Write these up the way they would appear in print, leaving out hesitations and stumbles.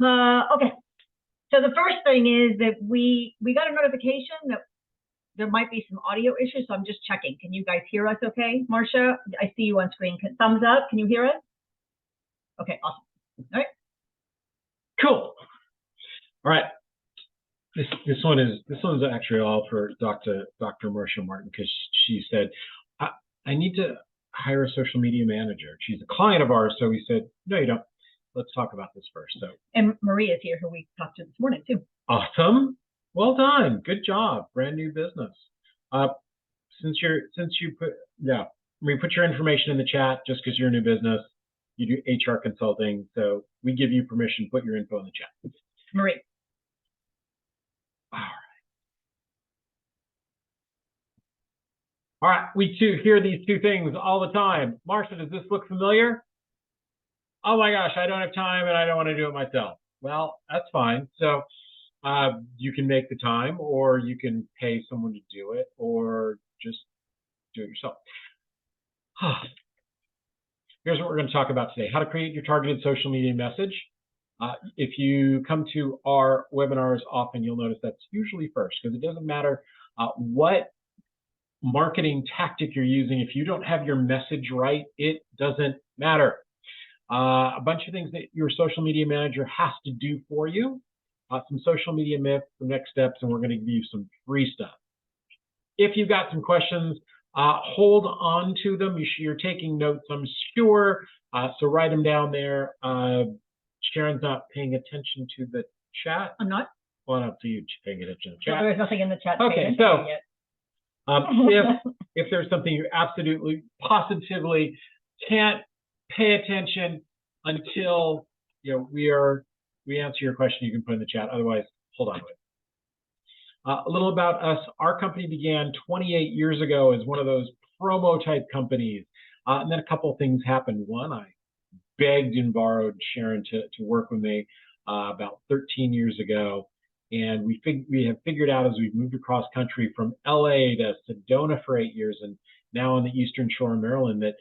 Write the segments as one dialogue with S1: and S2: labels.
S1: Okay. So the first thing is that we got a notification that there might be some audio issues, so I'm just checking. Can you guys hear us okay? Marcia, I see you on screen. Thumbs up. Can you hear us? Okay, awesome. All right.
S2: Cool. All right. This one's actually all for Dr. Marcia Martin, because she said, I need to hire a social media manager. She's a client of ours, so we said, no, you don't. Let's talk about this first. So,
S1: and Maria is here, who we talked to this morning too.
S2: Awesome. Well done. Good job. Brand new business. Since you put your information in the chat just because you're a new business. You do HR consulting, so we give you permission to put your info in the chat.
S1: Marie.
S2: All right. We too hear these two things all the time. Marcia, does this look familiar? Oh my gosh, I don't have time and I don't want to do it myself. Well, that's fine. So you can make the time, or you can pay someone to do it, or just do it yourself. Here's what we're going to talk about today: how to create your targeted social media message. If you come to our webinars often, you'll notice that's usually first, because it doesn't matter what marketing tactic you're using. If you don't have your message right, it doesn't matter. A bunch of things that your social media manager has to do for you. Some social media myths, some next steps, and we're going to give you some free stuff. If you've got some questions, hold on to them. You're taking notes, I'm sure, so write them down there. Sharon's not paying attention to the chat.
S1: I'm not.
S2: Well, up to you paying attention to the chat.
S1: Well, there's nothing in the chat.
S2: Okay, so if there's something you absolutely, positively can't pay attention until we answer your question, you can put in the chat. Otherwise, hold on to it. A little about us. Our company began 28 years ago as one of those promo type companies. And then a couple of things happened. One, I begged and borrowed Sharyn to work with me about 13 years ago. And we have figured out, as we've moved across country from LA to Sedona for 8 years and now on the Eastern Shore of Maryland, that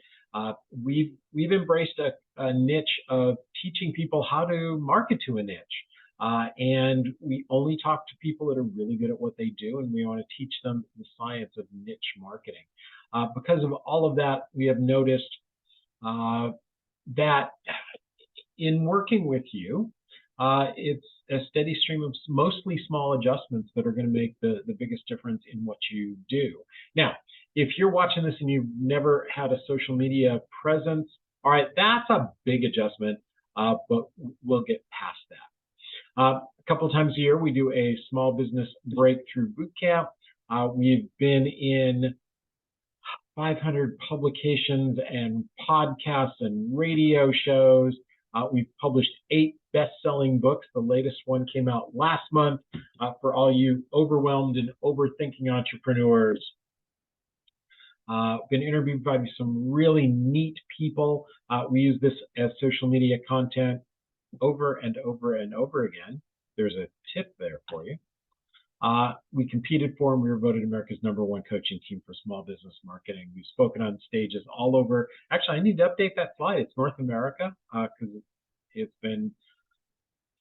S2: we've embraced a niche of teaching people how to market to a niche. And we only talk to people that are really good at what they do, and we want to teach them the science of niche marketing. Because of all of that, we have noticed that in working with you, it's a steady stream of mostly small adjustments that are going to make the biggest difference in what you do. Now, if you're watching this and you've never had a social media presence, all right, that's a big adjustment, but we'll get past that. A couple of times a year, we do a small business breakthrough bootcamp. We've been in 500 publications and podcasts and radio shows. We've published 8 best-selling books. The latest one came out last month for all you overwhelmed and overthinking entrepreneurs. Been interviewed by some really neat people. We use this as social media content over and over and over again. There's a tip there for you. We competed for and we were voted America's #1 coaching team for small business marketing. We've spoken on stages all over. Actually, I need to update that slide. It's North America, because it's been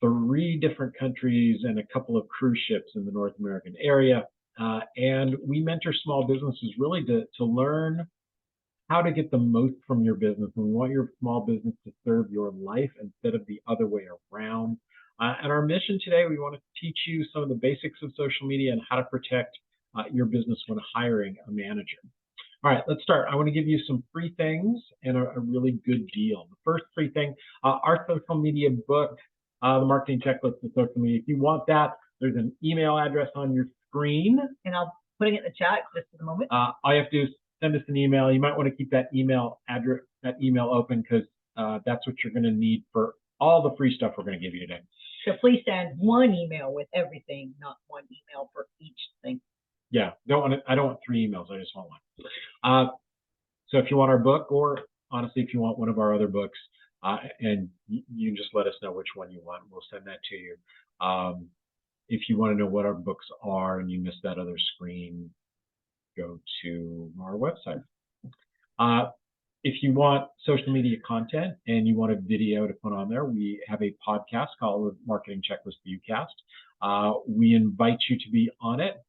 S2: 3 different countries and a couple of cruise ships in the North American area. And we mentor small businesses really to learn how to get the most from your business. And we want your small business to serve your life instead of the other way around. And our mission today, we want to teach you some of the basics of social media and how to protect your business when hiring a manager. All right, let's start. I want to give you some free things and a really good deal. The first free thing, our social media book, the marketing checklist of social media. If you want that, there's an email address on your screen.
S1: And I'll put it in the chat just for the moment.
S2: All you have to do is send us an email. You might want to keep that email address, that email open, because that's what you're going to need for all the free stuff we're going to give you today.
S1: So please send one email with everything, not one email for each thing.
S2: Yeah, I don't want 3 emails. I just want one. So if you want our book, or honestly, if you want one of our other books, and you just let us know which one you want, we'll send that to you. If you want to know what our books are and you missed that other screen, go to our website. if you want social media content and you want a video to put on there, we have a podcast called the Marketing Checklist Viewcast. We invite you to be on it.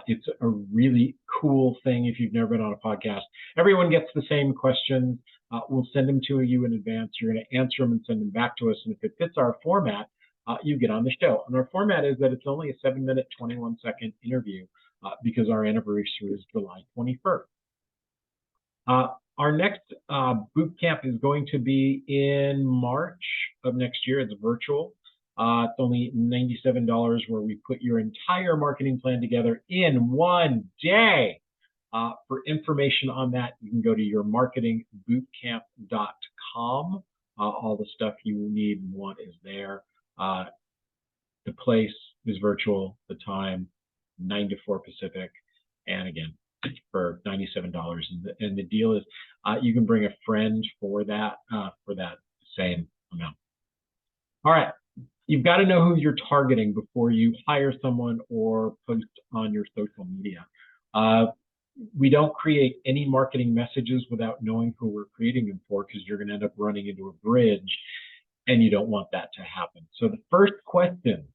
S2: It's a really cool thing if you've never been on a podcast. Everyone gets the same questions. We'll send them to you in advance. You're going to answer them and send them back to us. And if it fits our format, you get on the show. And our format is that it's only a 7-minute, 21-second interview because our anniversary is July 21st. Our next boot camp is going to be in March of next year. It's virtual. It's only $97 where we put your entire marketing plan together in one day. For information on that, you can go to yourmarketingbootcamp.com. All the stuff you need and want is there. The place is virtual, the time 9 to 4 Pacific, and again, for $97. And the deal is you can bring a friend for that same amount. All right. You've got to know who you're targeting before you hire someone or post on your social media. We don't create any marketing messages without knowing who we're creating them for, because you're going to end up running into a bridge, and you don't want that to happen. So the first question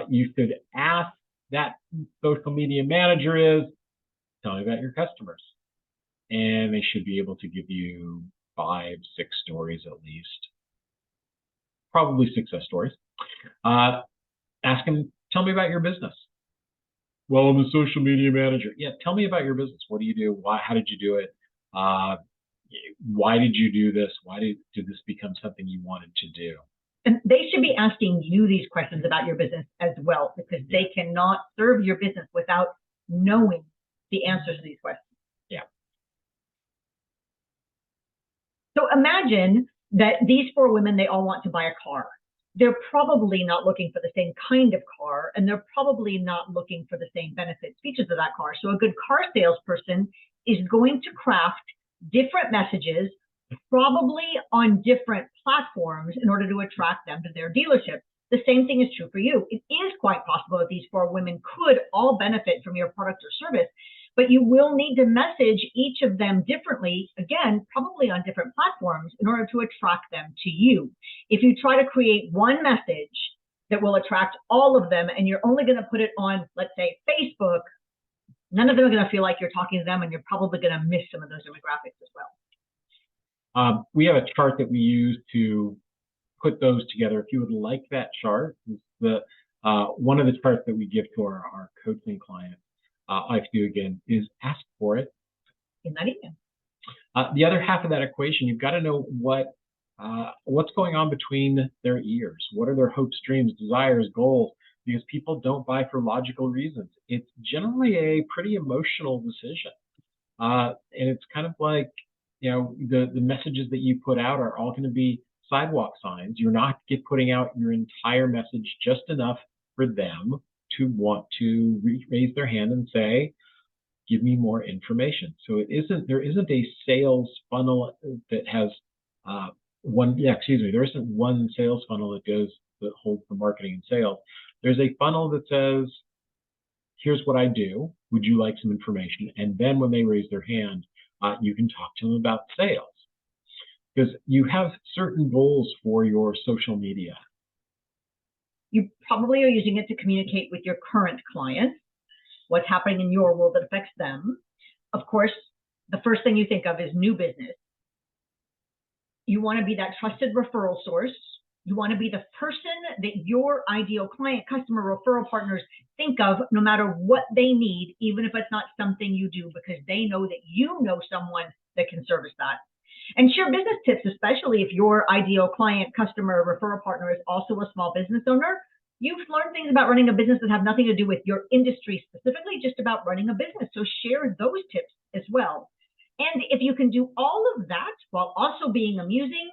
S2: you should ask that social media manager is, tell me about your customers. And they should be able to give you 5, 6 stories at least. Probably success stories. Ask them, tell me about your business. Well, I'm a social media manager. Yeah, tell me about your business. What do you do? Why? How did you do it? Why did you do this? Why did this become something you wanted to do?
S1: And they should be asking you these questions about your business as well, because they cannot serve your business without knowing the answers to these questions.
S2: Yeah.
S1: So imagine that these 4 women, they all want to buy a car. They're probably not looking for the same kind of car, and they're probably not looking for the same benefits, features of that car. So a good car salesperson is going to craft different messages, probably on different platforms, in order to attract them to their dealership. The same thing is true for you. It is quite possible that these 4 women could all benefit from your product or service, but you will need to message each of them differently, again, probably on different platforms, in order to attract them to you. If you try to create one message that will attract all of them, and you're only going to put it on, let's say, Facebook, none of them are going to feel like you're talking to them, and you're probably going to miss some of those demographics as well.
S2: We have a chart that we use to put those together. If you would like that chart, one of the charts that we give to our coaching clients, I have to do again, is ask for it.
S1: In that email.
S2: The other half of that equation, you've got to know what's going on between their ears. What are their hopes, dreams, desires, goals? Because people don't buy for logical reasons. It's generally a pretty emotional decision. And it's kind of like, the messages that you put out are all going to be sidewalk signs. You're not putting out your entire message, just enough for them to want to raise their hand and say, give me more information. So there isn't a sales funnel that has there isn't one sales funnel that holds the marketing and sales. There's a funnel that says, here's what I do. Would you like some information? And then when they raise their hand, you can talk to them about sales. Because you have certain goals for your social media.
S1: You probably are using it to communicate with your current clients, what's happening in your world that affects them. Of course, the first thing you think of is new business. You want to be that trusted referral source. You want to be the person that your ideal client, customer, referral partners think of no matter what they need, even if it's not something you do, because they know that you know someone that can service that. And share business tips, especially if your ideal client, customer, referral partner is also a small business owner. You've learned things about running a business that have nothing to do with your industry specifically, just about running a business. So share those tips as well. And if you can do all of that while also being amusing,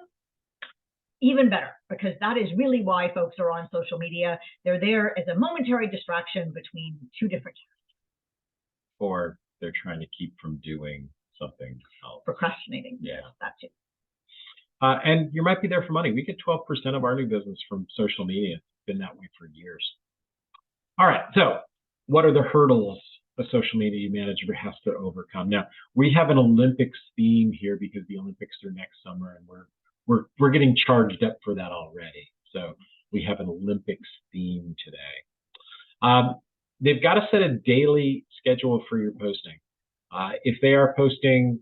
S1: even better, because that is really why folks are on social media. They're there as a momentary distraction between 2 different tasks.
S2: Or they're trying to keep from doing something else.
S1: Procrastinating.
S2: Yeah.
S1: That's it.
S2: And you might be there for money. We get 12% of our new business from social media. It's been that way for years. All right. So what are the hurdles a social media manager has to overcome. Now, we have an Olympics theme here because the Olympics are next summer, and we're getting charged up for that already. So we have an Olympics theme today. They've got to set a daily schedule for your posting. If they are posting,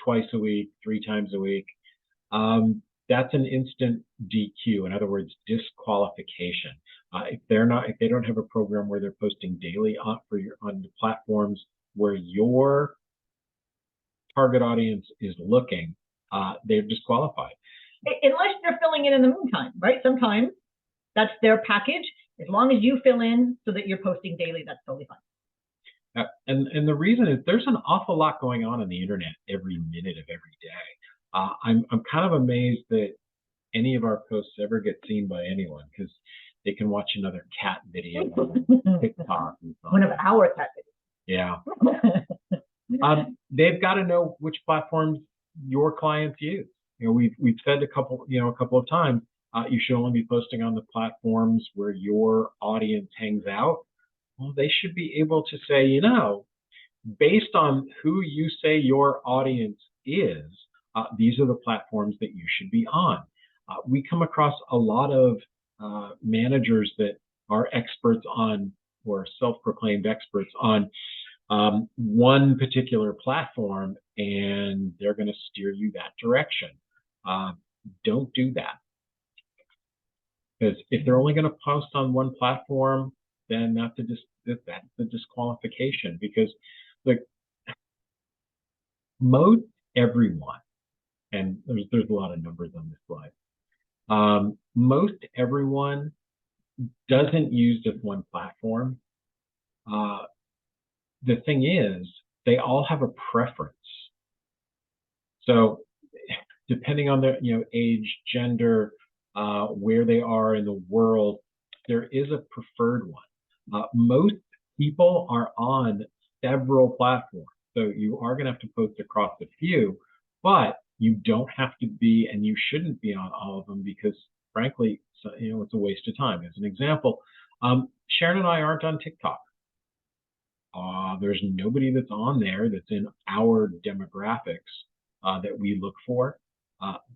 S2: twice a week, 3 times a week, that's an instant DQ. In other words, disqualification. If they don't have a program where they're posting daily on the platforms where your target audience is looking, they're disqualified.
S1: Unless they're filling in the meantime, right? Sometimes that's their package. As long as you fill in so that you're posting daily, that's totally fine.
S2: And the reason is there's an awful lot going on the internet every minute of every day. I'm kind of amazed that any of our posts ever get seen by anyone, because they can watch another cat video on TikTok and so on.
S1: One of our cat
S2: videos. Yeah. They've got to know which platforms your clients use. We've said a couple of times, you should only be posting on the platforms where your audience hangs out. Well, they should be able to say, based on who you say your audience is, these are the platforms that you should be on. We come across a lot of managers that are experts on, or self-proclaimed experts on, one particular platform, and they're going to steer you that direction. Don't do that. Because if they're only going to post on one platform, then that's the disqualification. Because most everyone, and there's a lot of numbers on this slide, most everyone doesn't use just one platform. The thing is, they all have a preference. So depending on their age, gender, where they are in the world, there is a preferred one. Most people are on several platforms, so you are going to have to post across a few, but you don't have to be, and you shouldn't be on all of them, because frankly, it's a waste of time. As an example, Sharyn and I aren't on TikTok. There's nobody that's on there that's in our demographics that we look for,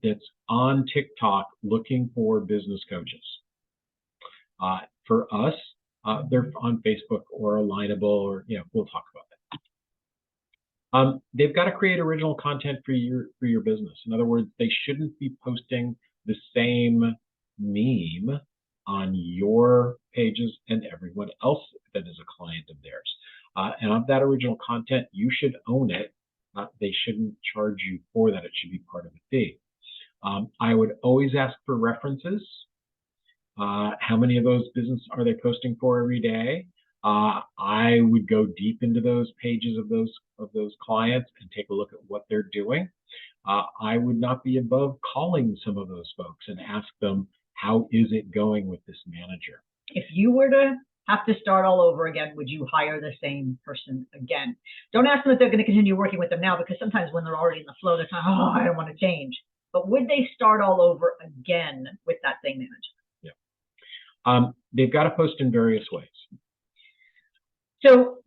S2: that's on TikTok looking for business coaches. For us, they're on Facebook or Alignable, or we'll talk about that. They've got to create original content for your business. In other words, they shouldn't be posting the same meme on your pages and everyone else that is a client of theirs. And of that original content, you should own it. They shouldn't charge you for that. It should be part of the fee. I would always ask for references. How many of those business are they posting for every day? I would go deep into those pages of those clients and take a look at what they're doing. I would not be above calling some of those folks and ask them, how is it going with this manager?
S1: If you were to have to start all over again, would you hire the same person again? Don't ask them if they're going to continue working with them now, because sometimes when they're already in the flow, they're kind of, I don't want to change. But would they start all over again with that same manager?
S2: Yeah. They've got to post in various ways.
S1: So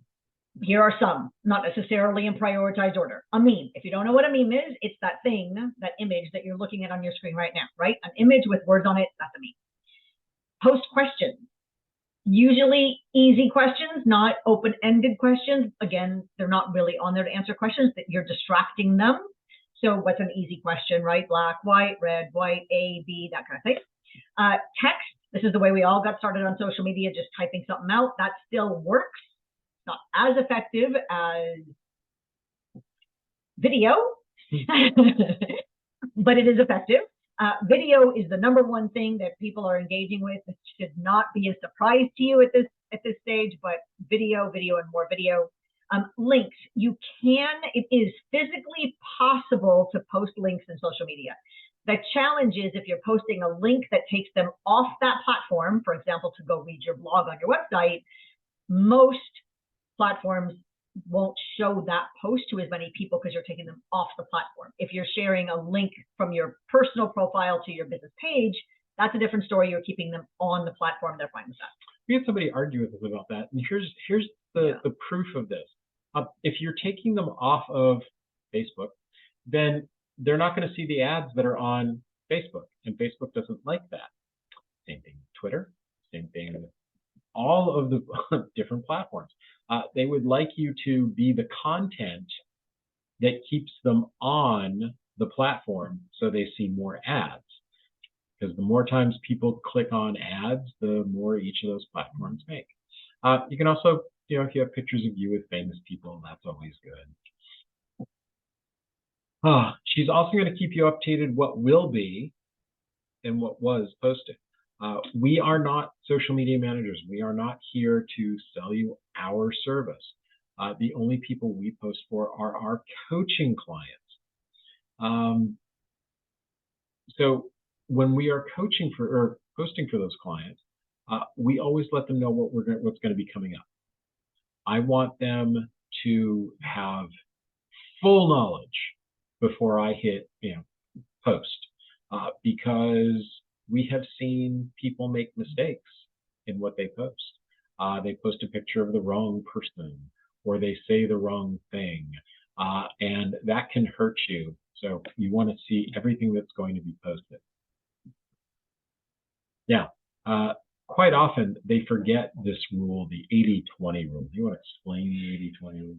S1: here are some, not necessarily in prioritized order. A meme. If you don't know what a meme is, it's that thing, that image that you're looking at on your screen right now, right? An image with words on it, that's a meme. Post questions. Usually easy questions, not open-ended questions. Again, they're not really on there to answer questions, that you're distracting them. So what's an easy question, right? Black, white, red, white, A, B, that kind of thing. Text. This is the way we all got started on social media, just typing something out. That still works. Not as effective as video, but it is effective. Video is the #1 thing that people are engaging with. It should not be a surprise to you at this stage, but video, and more video. Links. It is physically possible to post links in social media. The challenge is if you're posting a link that takes them off that platform, for example, to go read your blog on your website, most platforms won't show that post to as many people because you're taking them off the platform. If you're sharing a link from your personal profile to your business page, that's a different story. You're keeping them on the platform. They're fine with that.
S2: We had somebody argue with us about that, and here's the proof of this. If you're taking them off of Facebook, then they're not going to see the ads that are on Facebook, and Facebook doesn't like that. Same thing with Twitter, same thing with all of the different platforms. They would like you to be the content that keeps them on the platform so they see more ads. Because the more times people click on ads, the more each of those platforms make. You can also, if you have pictures of you with famous people, that's always good. She's also going to keep you updated what will be and what was posted. We are not social media managers. We are not here to sell you our service. The only people we post for are our coaching clients. So when we are coaching for or posting for those clients, we always let them know what's going to be coming up. I want them to have full knowledge before I hit post, because we have seen people make mistakes in what they post. They post a picture of the wrong person, or they say the wrong thing, and that can hurt you. So you want to see everything that's going to be posted. Now, quite often they forget this rule, the 80-20 rule. Do you want to explain the 80-20 rule?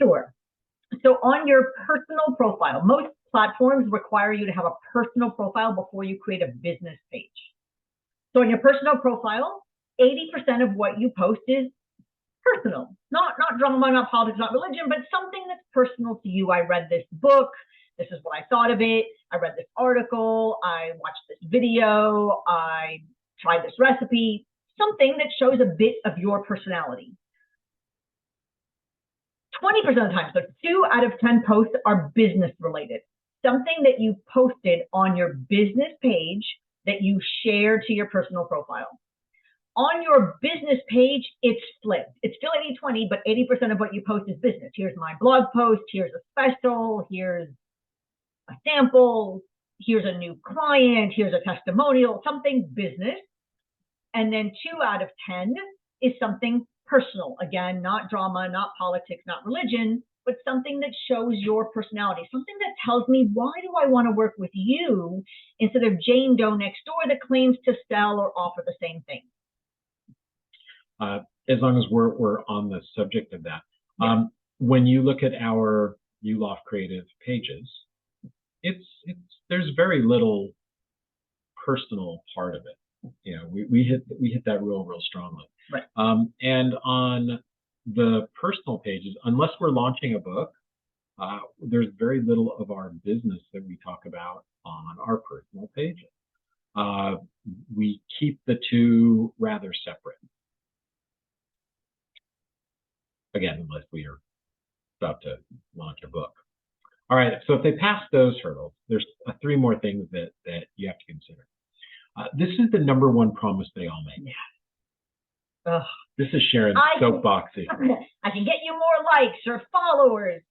S1: Sure. So on your personal profile, most platforms require you to have a personal profile before you create a business page. So on your personal profile, 80% of what you post is personal, not drama, not politics, not religion, but something that's personal to you. I read this book. This is what I thought of it. I read this article. I watched this video. I tried this recipe. Something that shows a bit of your personality. 20% of the time, so 2 out of 10 posts are business related. Something that you posted on your business page that you share to your personal profile. On your business page, it's flipped. It's still 80-20, but 80% of what you post is business. Here's my blog post. Here's a special. Here's a sample. Here's a new client. Here's a testimonial, something business. And then 2 out of 10 is something personal. Again, not drama, not politics, not religion, but something that shows your personality, something that tells me, why do I want to work with you instead of Jane Doe next door that claims to sell or offer the same thing?
S2: As long as we're on the subject of that,
S1: yeah.
S2: When you look at our Yuloff creative pages, there's very little personal part of it. We hit that real strongly.
S1: Right.
S2: And on the personal pages, unless we're launching a book, there's very little of our business that we talk about on our personal pages. We keep the two rather separate. Again, unless we are about to launch a book. All right, so if they pass those hurdles, there's 3 more things that you have to consider. This is the #1 promise they all make.
S1: Yeah.
S2: This is Sharyn's soapboxy.
S1: I can get you more likes or followers.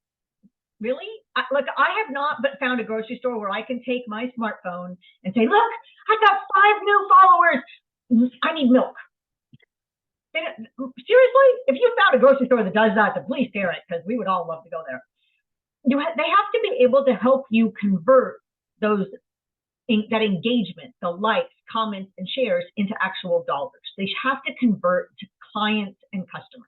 S1: Really? Look, I have not but found a grocery store where I can take my smartphone and say, look, I got 5 new followers. I need milk. Seriously, if you found a grocery store that does that, then please share it, because we would all love to go there. They have to be able to help you convert that engagement, the likes, comments, and shares into actual dollars. They have to convert to clients and customers.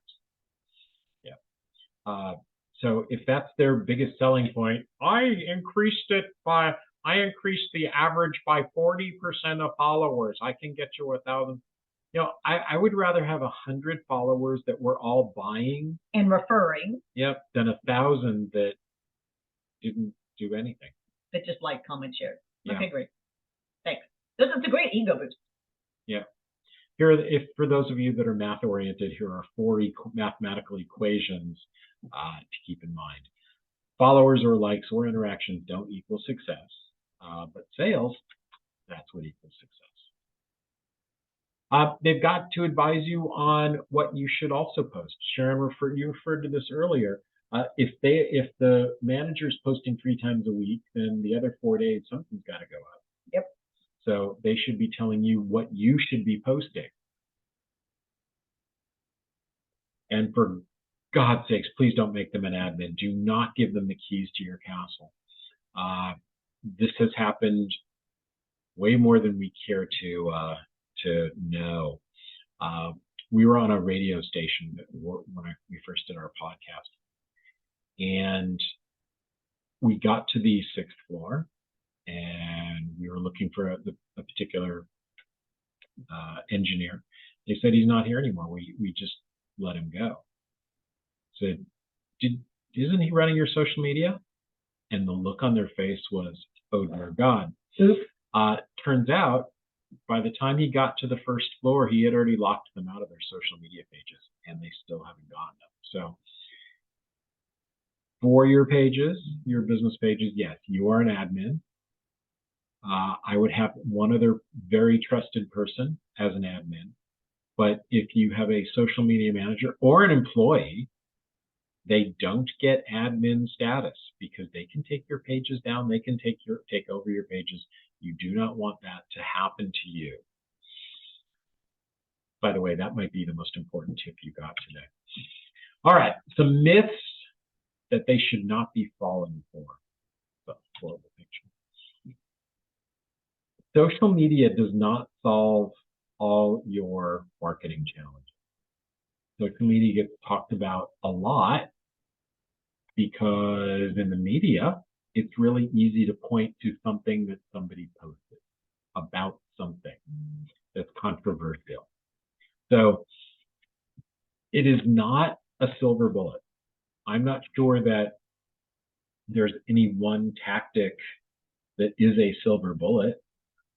S2: Yeah. So if that's their biggest selling point, I increased the average by 40% of followers. I can get you 1,000. I would rather have 100 followers that were all buying
S1: and referring.
S2: Yep, than 1,000 that didn't do anything.
S1: That just like, comment, share.
S2: Yeah.
S1: Okay, great. Thanks. This is a great ego boost.
S2: Yeah. Here, for those of you that are math oriented, here are 4 mathematical equations to keep in mind. Followers or likes or interactions don't equal success, but sales, that's what equals success. They've got to advise you on what you should also post. Sharyn, you referred to this earlier. If the manager's posting 3 times a week, then the other 4 days, something's got to go up.
S1: Yep.
S2: So they should be telling you what you should be posting. And for God's sakes, please don't make them an admin. Do not give them the keys to your castle. This has happened way more than we care to know. We were on a radio station when we first did our podcast, and we got to the 6th floor, and we were looking for a particular engineer. They said he's not here anymore. We just let him go. Said, isn't he running your social media? And the look on their face was, oh dear God. Turns out, by the time he got to the 1st floor, he had already locked them out of their social media pages, and they still haven't gotten them. So for your pages, your business pages, yes, you are an admin. I would have one other very trusted person as an admin. But if you have a social media manager or an employee, they don't get admin status because they can take your pages down. They can take over your pages. You do not want that to happen to you. By the way, that might be the most important tip you got today. All right, some myths that they should not be falling for. That's a horrible picture. Social media does not solve all your marketing challenges. Social media gets talked about a lot because in the media, it's really easy to point to something that somebody posted about something that's controversial. So it is not a silver bullet. I'm not sure that there's any one tactic that is a silver bullet.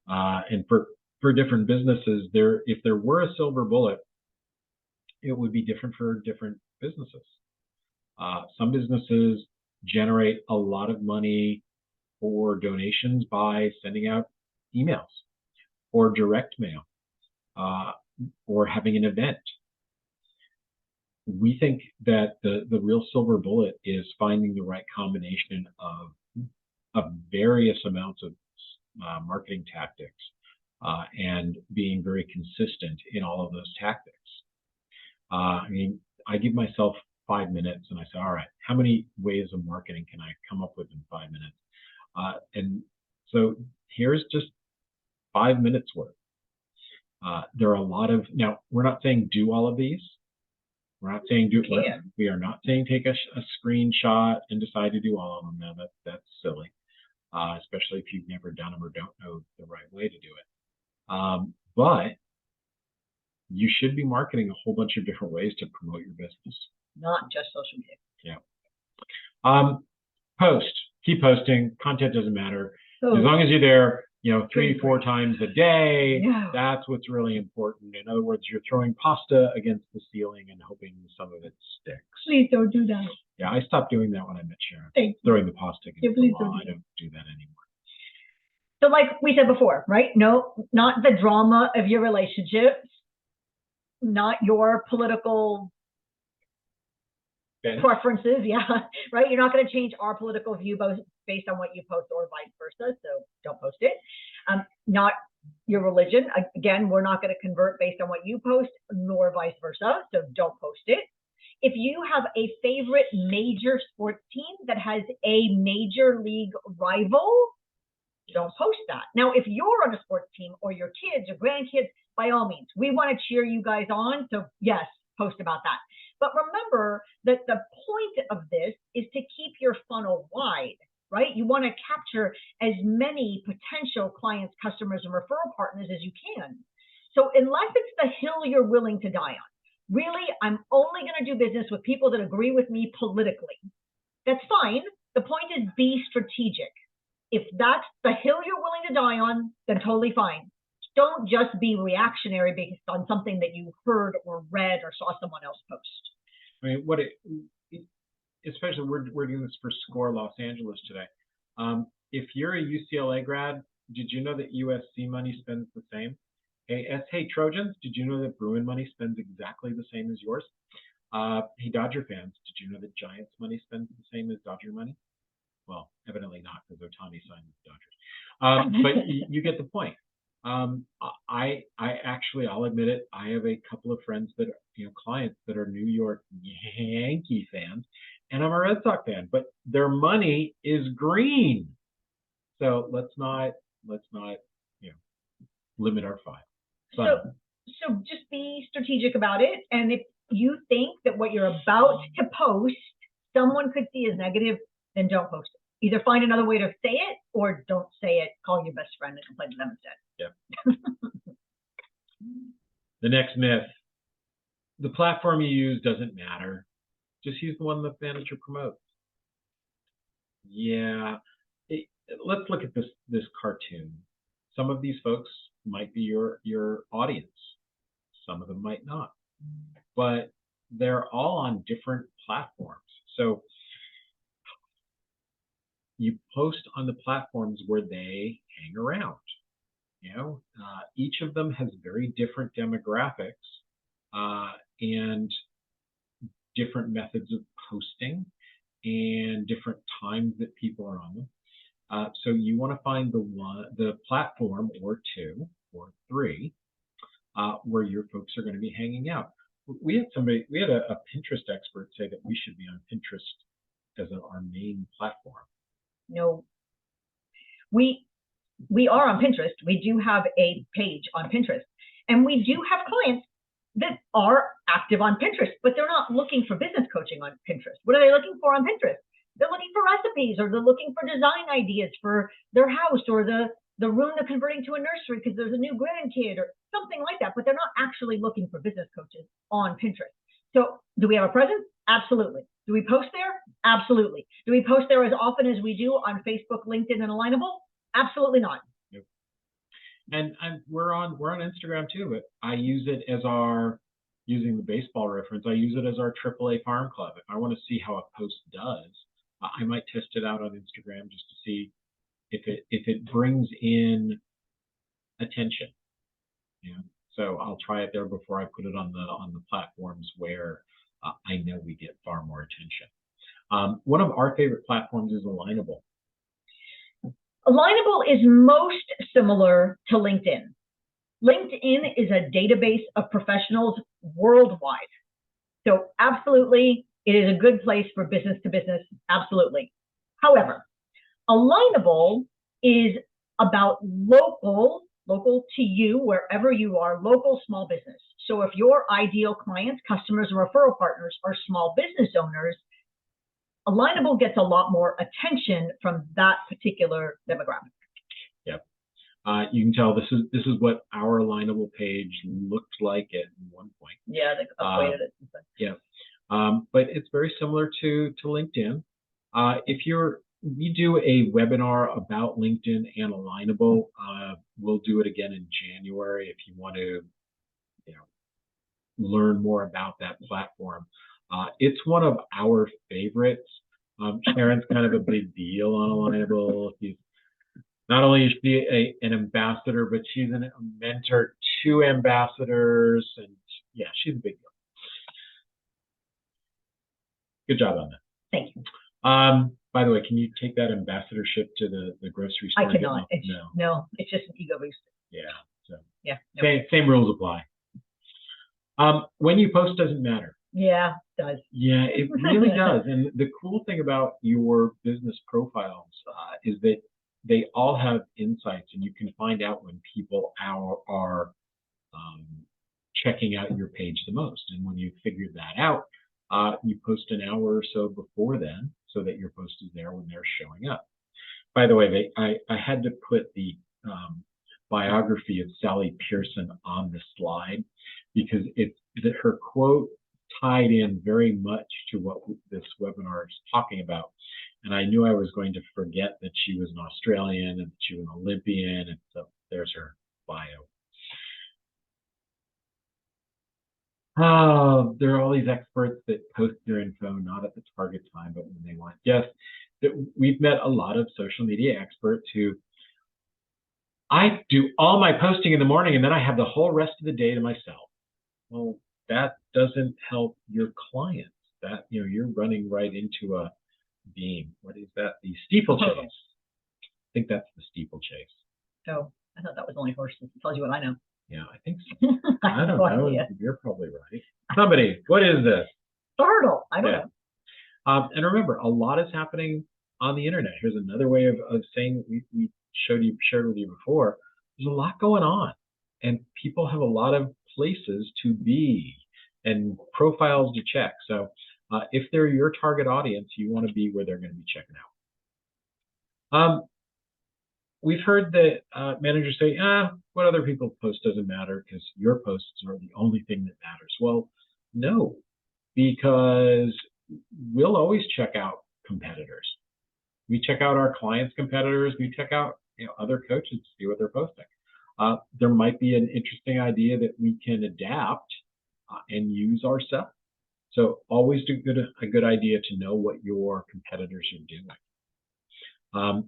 S2: And for different businesses, if there were a silver bullet, it would be different for different businesses. Some businesses generate a lot of money for donations by sending out emails or direct mail or having an event. We think that the real silver bullet is finding the right combination of various amounts of marketing tactics and being very consistent in all of those tactics. I mean, I give myself 5 minutes and I say, all right, how many ways of marketing can I come up with in 5 minutes? And so here's just 5 minutes worth. There are a lot of, now we're not saying do all of these. We're not saying we are not saying take a screenshot and decide to do all of them. Now that's silly, especially if you've never done them or don't know the right way to do it. But you should be marketing a whole bunch of different ways to promote your business.
S1: Not just social media.
S2: Yeah. Post. Keep posting. Content doesn't matter.
S1: Oh.
S2: As long as you're there, 3-4 times a day,
S1: Yeah.
S2: that's what's really important. In other words, you're throwing pasta against the ceiling and hoping some of it sticks.
S1: Please don't do that.
S2: Yeah, I stopped doing that when I met Sharyn.
S1: Thank you.
S2: Throwing the pasta against the wall. I don't do that anymore.
S1: So like we said before, right? No, not the drama of your relationships, not your political preferences, yeah, right? You're not going to change our political view based on what you post or vice versa, so don't post it. Not your religion. Again, we're not going to convert based on what you post, nor vice versa, so don't post it. If you have a favorite major sports team that has a major league rival, don't post that. Now, if you're on a sports team or your kids or grandkids, by all means, we want to cheer you guys on, so yes, post about that. But remember that the point of this is to keep your funnel wide, right? You want to capture as many potential clients, customers, and referral partners as you can. So unless it's the hill you're willing to die on, really, I'm only going to do business with people that agree with me politically. That's fine. The point is be strategic. If that's the hill you're willing to die on, then totally fine. Don't just be reactionary based on something that you heard or read or saw someone else post.
S2: I mean, especially we're doing this for SCORE Los Angeles today. If you're a UCLA grad, did you know that USC money spends the same? Hey Trojans, did you know that Bruin money spends exactly the same as yours? Hey Dodger fans, did you know that Giants money spends the same as Dodger money? Well, evidently not, because Ohtani signed with the Dodgers. But you get the point. I actually, I'll admit it, I have a couple of friends that, clients that are New York Yankee fans, and I'm a Red Sox fan, but their money is green. So let's not, limit our file.
S1: So just be strategic about it. And if you think that what you're about to post, someone could see as negative, then don't post it. Either find another way to say it or don't say it. Call your best friend and complain to them instead.
S2: Yep. The next myth, the platform you use doesn't matter. Just use the one the manager promotes. Yeah. Let's look at this cartoon. Some of these folks might be your audience. Some of them might not. But they're all on different platforms. So you post on the platforms where they hang around. Each of them has very different demographics and different methods of posting and different times that people are on them. So you want to find the platform or two or three where your folks are going to be hanging out. We had a Pinterest expert say that we should be on Pinterest as our main platform.
S1: No, we are on Pinterest. We do have a page on Pinterest, and we do have clients that are active on Pinterest, but they're not looking for business coaching on Pinterest. What are they looking for on Pinterest? They're looking for recipes, or they're looking for design ideas for their house, or the room they're converting to a nursery because there's a new grandkid or something like that, but they're not actually looking for business coaches on Pinterest. So do we have a presence? Absolutely. Do we post there? Absolutely. Do we post there as often as we do on Facebook, LinkedIn, and Alignable? Absolutely not.
S2: Yep. And we're on Instagram too, but I use it as using the baseball reference, I use it as our AAA farm club. If I want to see how a post does, I might test it out on Instagram just to see if it brings in attention. So I'll try it there before I put it on the platforms where I know we get far more attention. One of our favorite platforms is Alignable.
S1: Alignable is most similar to LinkedIn. LinkedIn is a database of professionals worldwide. So absolutely, it is a good place for business to business, absolutely. However, Alignable is about local to you, wherever you are, local small business. So if your ideal clients, customers, and referral partners are small business owners, Alignable gets a lot more attention from that particular demographic.
S2: Yep. You can tell this is what our Alignable page looked like at one point.
S1: Yeah, they upgraded it.
S2: Yeah. But it's very similar to LinkedIn. We do a webinar about LinkedIn and Alignable. We'll do it again in January if you want to, learn more about that platform. It's one of our favorites. Sharyn's kind of a big deal on Alignable. Not only is she an ambassador, but she's a mentor to ambassadors, and yeah, she's a big deal. Good job on that.
S1: Thank you.
S2: By the way, can you take that ambassadorship to the grocery store?
S1: I cannot. No, it's just an ego boost.
S2: Yeah. So
S1: yeah.
S2: Same rules apply. When you post doesn't matter.
S1: Yeah, it does.
S2: Yeah, it really does. And the cool thing about your business profiles is that they all have insights, and you can find out when people are checking out your page the most. And when you figure that out, you post an hour or so before then, so that your post is there when they're showing up. By the way, I had to put the biography of Sally Pearson on the slide because her quote tied in very much to what this webinar is talking about. And I knew I was going to forget that she was an Australian and that she was an Olympian, and so there's her bio. Oh, there are all these experts that post their info not at the target time, but when they want. Yes, we've met a lot of social media experts who, I do all my posting in the morning and then I have the whole rest of the day to myself. Well, that doesn't help your clients. That, you're running right into a beam. What is that? The steeplechase. I think that's the steeplechase.
S1: Oh, I thought that was only horses. It tells you what I know.
S2: Yeah, I think so. I don't
S1: no
S2: know.
S1: idea.
S2: You're probably right. Somebody, what is this?
S1: Startle. I don't
S2: Yeah.
S1: know.
S2: And remember, a lot is happening on the internet. Here's another way of saying we shared with you before. There's a lot going on, and people have a lot of places to be and profiles to check. So if they're your target audience, you want to be where they're going to be checking out. We've heard that managers say, what other people post doesn't matter because your posts are the only thing that matters. Well, no, because we'll always check out competitors. We check out our clients' competitors. We check out other coaches to see what they're posting. There might be an interesting idea that we can adapt and use ourselves. So always a good idea to know what your competitors are doing.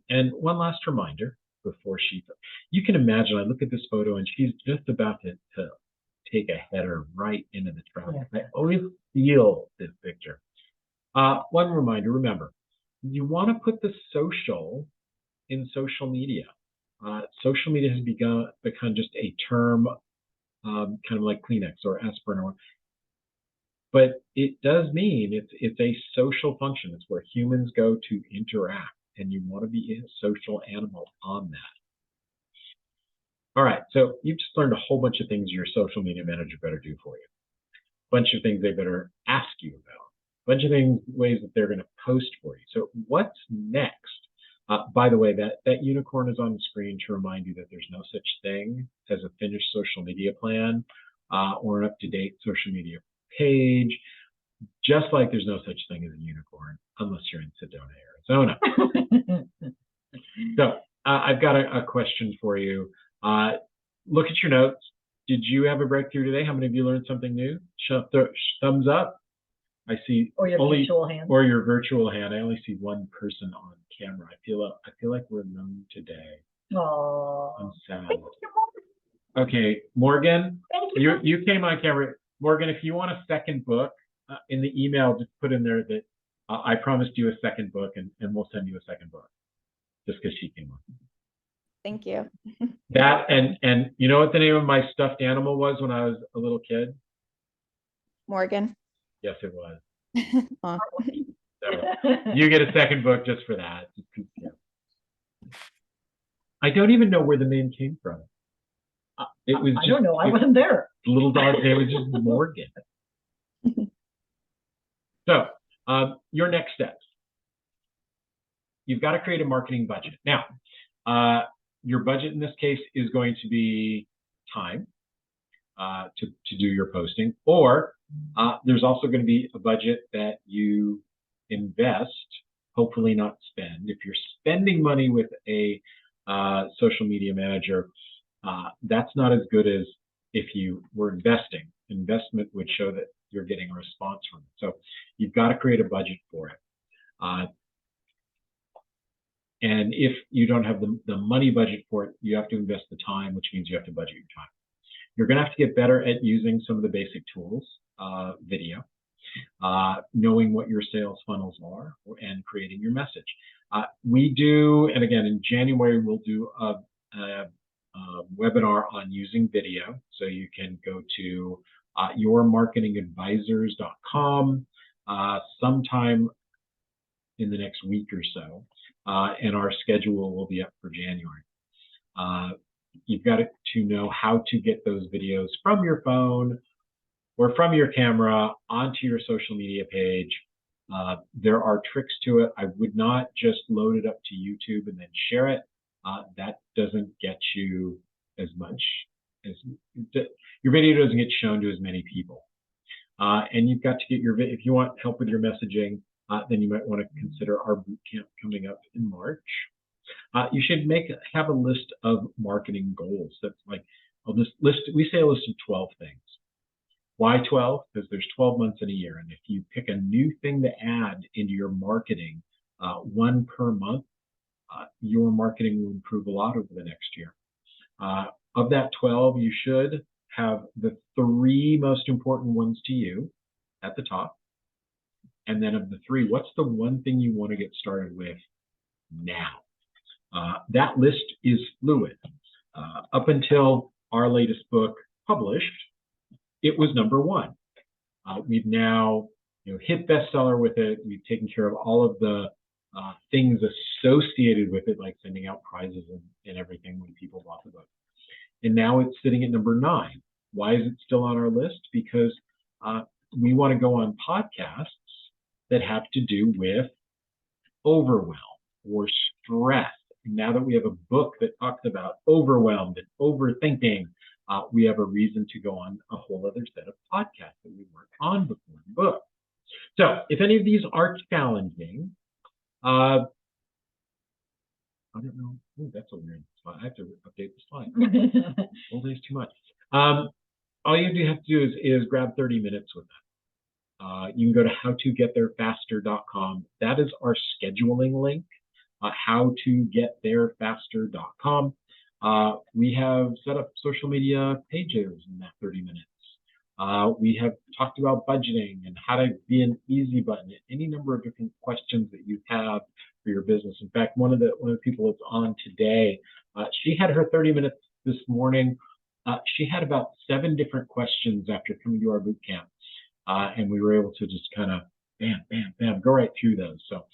S2: And one last reminder before you can imagine, I look at this photo and she's just about to take a header right into the traffic. Yeah. I always feel this picture. One reminder, remember, you want to put the social in social media. Social media has become just a term, kind of like Kleenex or aspirin, but it does mean it's a social function. It's where humans go to interact, and you want to be a social animal on that. All right, so you've just learned a whole bunch of things your social media manager better do for you. A bunch of things they better ask you about. A bunch of ways that they're going to post for you. So what's next? By the way, that unicorn is on the screen to remind you that there's no such thing as a finished social media plan or an up-to-date social media page, just like there's no such thing as a unicorn unless you're in Sedona, Arizona. So I've got a question for you. Look at your notes. Did you have a breakthrough today? Like of you learned something new? Thumbs up. I see
S1: or your virtual hand.
S2: Or your virtual hand. I only see one person on camera. I feel like we're alone today.
S1: Oh,
S2: I'm sad. Okay, Morgan, you came on camera. Morgan, if you want a second book, in the email, just put in there that I promised you a second book, and we'll send you a second book, just because she came on.
S3: Thank you.
S2: That and you know what the name of my stuffed animal was when I was a little kid?
S3: Morgan.
S2: Yes, it was.
S3: Oh.
S2: So, you get a second book just for that. Yeah. I don't even know where the name came from. It was.
S1: I don't know. I wasn't there.
S2: The little dog. It was just Morgan. So, your next steps. You've got to create a marketing budget. Now, your budget in this case is going to be time to do your posting, or there's also going to be a budget that you invest, hopefully not spend. If you're spending money with a social media manager, that's not as good as if you were investing. Investment would show that you're getting a response from it. So you've got to create a budget for it. And if you don't have the money budget for it, you have to invest the time, which means you have to budget your time. You're going to have to get better at using some of the basic tools, video, knowing what your sales funnels are, and creating your message. We do, and again, in January, we'll do a webinar on using video. So you can go to yourmarketingadvisors.com sometime in the next week or so, and our schedule will be up for January. You've got to know how to get those videos from your phone or from your camera onto your social media page. There are tricks to it. I would not just load it up to YouTube and then share it. That doesn't get you as much as your video doesn't get shown to as many people. And you've got to get if you want help with your messaging, then you might want to consider our boot camp coming up in March. You should have a list of marketing goals. That's like we say a list of 12 things. Why 12? Because there's 12 months in a year, and if you pick a new thing to add into your marketing, one per month, your marketing will improve a lot over the next year. Of that 12, you should have the 3 most important ones to you at the top. And then of the 3, what's the one thing you want to get started with now? That list is fluid. Up until our latest book published, it was #1. We've now hit bestseller with it. We've taken care of all of the things associated with it, like sending out prizes and everything when people bought the book. And now it's sitting at #9. Why is it still on our list? Because we want to go on podcasts that have to do with overwhelm or stress. And now that we have a book that talks about overwhelmed and overthinking, we have a reason to go on a whole other set of podcasts that we weren't on before the book. So if any of these are challenging, I don't know. Ooh, that's a weird slide. I have to update the slide. Old is too much. All you have to do is grab 30 minutes with that. You can go to howtogettherefaster.com. That is our scheduling link. Howtogettherefaster.com. We have set up social media pages in that 30 minutes. We have talked about budgeting and how to be an easy button, any number of different questions that you have for your business. In fact, one of the people that's on today, she had her 30 minutes this morning. She had about 7 different questions after coming to our boot camp. And we were able to just kind of bam, bam, bam, go right through those. So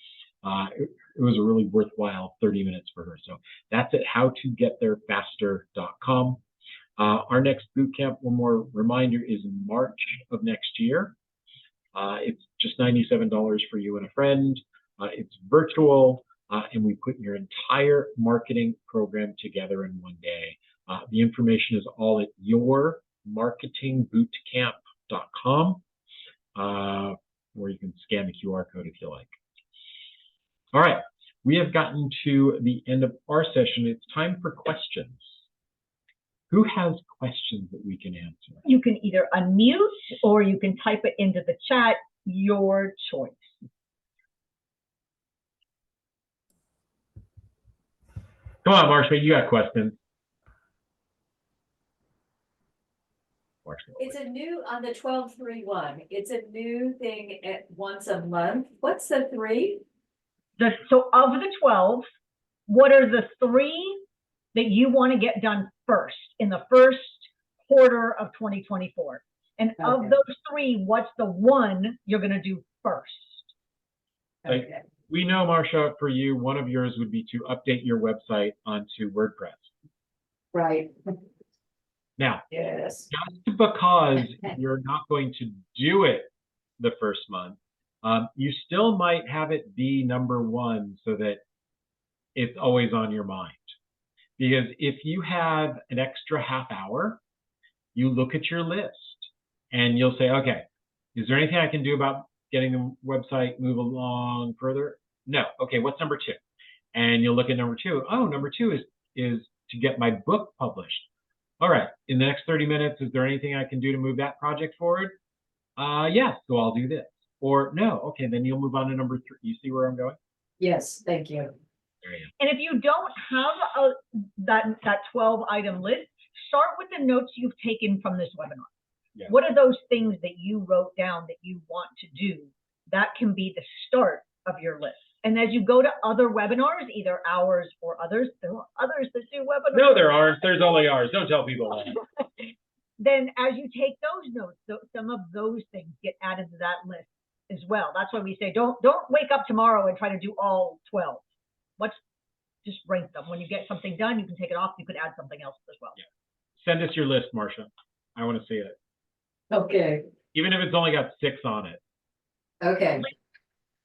S2: it was a really worthwhile 30 minutes for her. So that's at howtogettherefaster.com. Our next boot camp, one more reminder, is in March of next year. It's just $97 for you and a friend. It's virtual, and we put your entire marketing program together in one day. The information is all at yourmarketingbootcamp.com, where you can scan the QR code if you like. All right, we have gotten to the end of our session. It's time for questions. Who has questions that we can answer?
S1: You can either unmute or you can type it into the chat, your choice.
S2: Come on, Marsha, you got questions.
S4: It's a new, on the 12-3-1, it's a new thing at once a month. What's the 3?
S1: So of the 12, what are the 3 that you want to get done first in the first quarter of 2024? And
S4: Okay.
S1: of those 3, what's the one you're going to do first?
S4: Okay.
S2: We know, Marsha, for you, one of yours would be to update your website onto WordPress.
S4: Right.
S2: Now,
S4: Yes.
S2: just because you're not going to do it the first month, you still might have it be #1 so that it's always on your mind. Because if you have an extra half hour, you look at your list and you'll say, okay, is there anything I can do about getting the website move along further? No. Okay, what's #2? And you'll look at #2. Oh, #2 is to get my book published. All right, in the next 30 minutes, is there anything I can do to move that project forward? Yeah, so I'll do this. Or no, okay, then you'll move on to #3. You see where I'm going?
S4: Yes, thank you.
S2: There you go.
S1: And if you don't have that 12-item list, start with the notes you've taken from this webinar.
S2: Yeah.
S1: What are those things that you wrote down that you want to do? That can be the start of your list. And as you go to other webinars, either ours or others, there are others that do webinars.
S2: No, there aren't. There's only ours. Don't tell people that.
S1: Then as you take those notes, some of those things get added to that list as well. That's why we say, don't wake up tomorrow and try to do all 12. Let's just rank them. When you get something done, you can take it off. You could add something else as well.
S2: Yeah. Send us your list, Marsha. I want to see it.
S4: Okay.
S2: Even if it's only got 6 on it.
S4: Okay.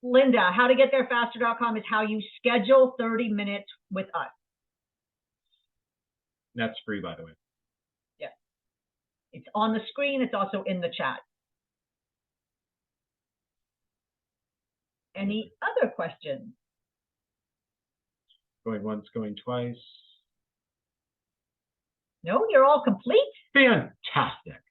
S1: Linda, howtogettherefaster.com is how you schedule 30 minutes with us.
S2: That's free, by the way.
S1: Yeah. It's on the screen. It's also in the chat. Any other questions?
S2: Going once, going twice.
S1: No, you're all complete?
S2: Fantastic.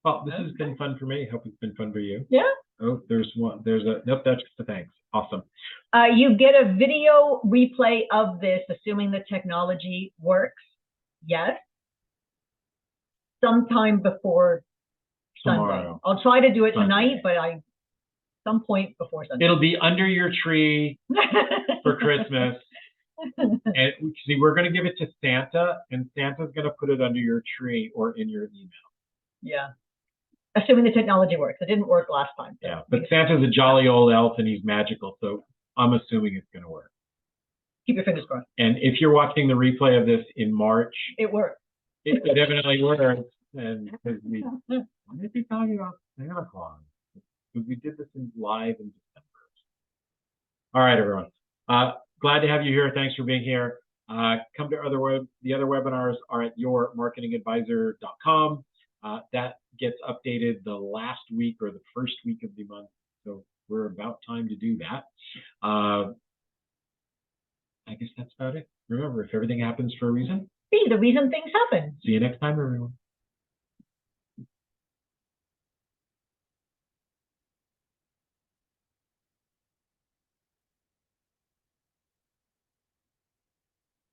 S2: Well, this has been fun for me. Hope it's been fun for you.
S1: Yeah.
S2: Oh, there's one. Nope, that's just a thanks. Awesome.
S1: You get a video replay of this, assuming the technology works. Yes. Sometime before
S2: Tomorrow.
S1: Sunday. I'll try to do it tonight,
S2: Sunday.
S1: but some point before Sunday.
S2: It'll be under your tree for Christmas. And see, we're going to give it to Santa, and Santa's going to put it under your tree or in your email.
S1: Yeah. Assuming the technology works. It didn't work last time. So.
S2: Yeah, but Santa's a jolly old elf and he's magical, so I'm assuming it's going to work.
S1: Keep your fingers crossed.
S2: And if you're watching the replay of this in March,
S1: It worked.
S2: it definitely works. And because we might be talking about Santa Claus, because we did this live in December. All right, everyone. Glad to have you here. Thanks for being here. Come to the other webinars are at yourmarketingadvisor.com. That gets updated the last week or the first week of the month. So we're about time to do that. I guess that's about it. Remember, if everything happens for a reason,
S1: See, the reason things happen.
S2: see you next time, everyone.